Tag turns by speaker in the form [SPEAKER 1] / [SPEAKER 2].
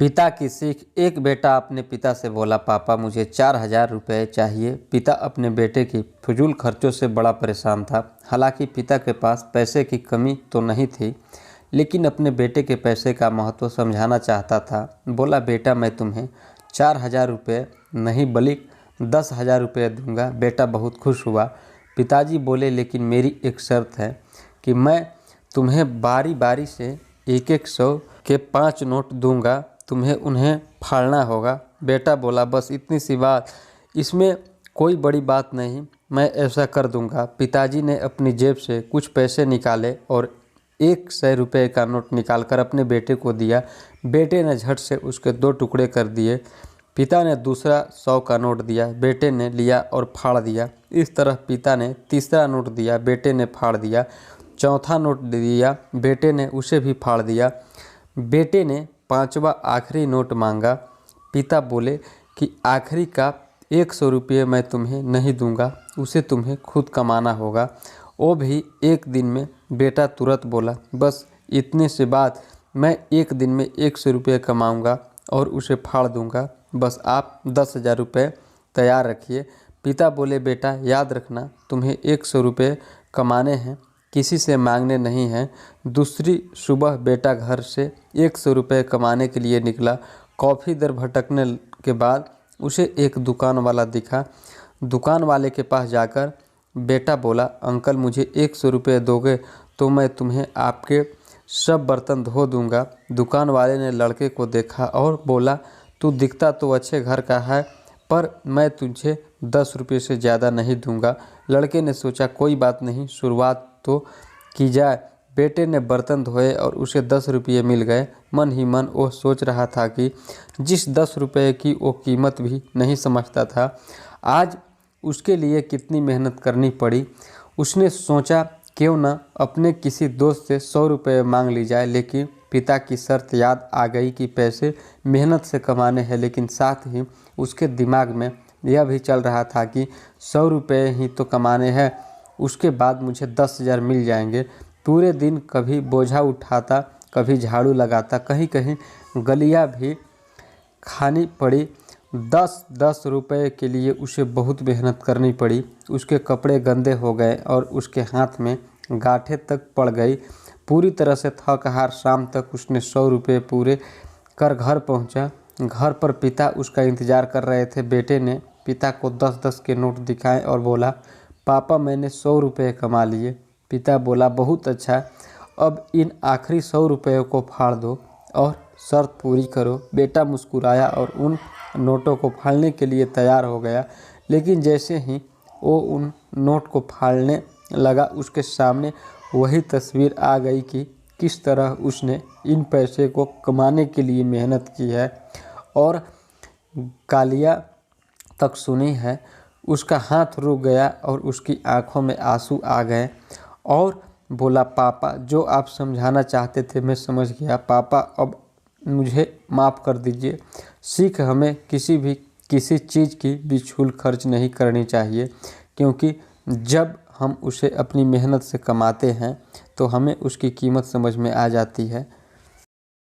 [SPEAKER 1] पिता की सीख। एक बेटा अपने पिता से बोला, पापा मुझे 4,000 रुपये चाहिए। पिता अपने बेटे की फजूल खर्चों से बड़ा परेशान था। हालांकि पिता के पास पैसे की कमी तो नहीं थी, लेकिन अपने बेटे के पैसे का महत्व समझाना चाहता था। बोला, बेटा मैं तुम्हें 4,000 रुपये नहीं बल्कि 10,000 रुपये दूंगा। बेटा बहुत खुश हुआ। पिताजी बोले, लेकिन मेरी एक शर्त है कि मैं तुम्हें बारी बारी से एक एक 100 के 5 नोट दूंगा, तुम्हें उन्हें फाड़ना होगा। बेटा बोला, बस इतनी सी बात, इसमें कोई बड़ी बात नहीं, मैं ऐसा कर दूंगा। पिताजी ने अपनी जेब से कुछ पैसे निकाले और 100 रुपये का नोट निकालकर अपने बेटे को दिया। बेटे ने झट से उसके 2 टुकड़े कर दिए। पिता ने दूसरा 100 का नोट दिया, बेटे ने लिया और फाड़ दिया। इस तरह पिता ने तीसरा नोट दिया, बेटे ने फाड़ दिया। चौथा नोट दिया, बेटे ने उसे भी फाड़ दिया। बेटे ने 5वां आखिरी नोट मांगा। पिता बोले कि आखिरी का 100 रुपये मैं तुम्हें नहीं दूंगा, उसे तुम्हें खुद कमाना होगा, वो भी एक दिन में। बेटा तुरंत बोला, बस इतने से बात, मैं एक दिन में 100 रुपये कमाऊँगा और उसे फाड़ दूंगा। बस आप 10,000 रुपये तैयार रखिए। पिता बोले, बेटा याद रखना, तुम्हें 100 रुपये कमाने हैं, किसी से मांगने नहीं हैं। दूसरी सुबह बेटा घर से 100 रुपये कमाने के लिए निकला। कॉफ़ी दर भटकने के बाद उसे एक दुकान वाला दिखा। दुकान वाले के पास जाकर बेटा बोला, अंकल मुझे 100 रुपये दोगे तो मैं तुम्हें आपके सब बर्तन धो दूंगा। दुकान वाले ने लड़के को देखा और बोला, तू दिखता तो अच्छे घर का है, पर मैं तुझे 10 रुपये से ज़्यादा नहीं दूंगा। लड़के ने सोचा, कोई बात नहीं, शुरुआत तो की जाए। बेटे ने बर्तन धोए और उसे 10 रुपये मिल गए। मन ही मन वो सोच रहा था कि जिस 10 रुपये की वो कीमत भी नहीं समझता था, आज उसके लिए कितनी मेहनत करनी पड़ी। उसने सोचा, क्यों न अपने किसी दोस्त से 100 रुपये मांग ली जाए। लेकिन पिता की शर्त याद आ गई कि पैसे मेहनत से कमाने हैं, लेकिन साथ ही उसके दिमाग में यह भी चल रहा था कि 100 रुपये ही तो कमाने हैं, उसके बाद मुझे 10,000 मिल जाएंगे। पूरे दिन कभी बोझा उठाता, कभी झाड़ू लगाता, कहीं कहीं गलियां भी खानी पड़ी। 10-10 रुपये के लिए उसे बहुत मेहनत करनी पड़ी। उसके कपड़े गंदे हो गए और उसके हाथ में गांठें तक पड़ गई। पूरी तरह से थक हार शाम तक उसने 100 रुपये पूरे कर घर पहुंचा। घर पर पिता उसका इंतज़ार कर रहे थे। बेटे ने पिता को 10-10 के नोट दिखाए और बोला, पापा मैंने 100 रुपये कमा लिए। पिता बोला, बहुत अच्छा, अब इन आखिरी 100 रुपये को फाड़ दो और शर्त पूरी करो। बेटा मुस्कुराया और उन नोटों को फाड़ने के लिए तैयार हो गया। लेकिन जैसे ही वो उन नोट को फाड़ने लगा, उसके सामने वही तस्वीर आ गई कि किस तरह उसने इन पैसे को कमाने के लिए मेहनत की है और गालियाँ तक सुनी है। उसका हाथ रुक गया और उसकी आंखों में आंसू आ गए और बोला, पापा जो आप समझाना चाहते थे मैं समझ गया। पापा अब मुझे माफ़ कर दीजिए। सीख हमें किसी चीज़ की बेफिजूल खर्च नहीं करनी चाहिए, क्योंकि जब हम उसे अपनी मेहनत से कमाते हैं तो हमें उसकी कीमत समझ में आ जाती है।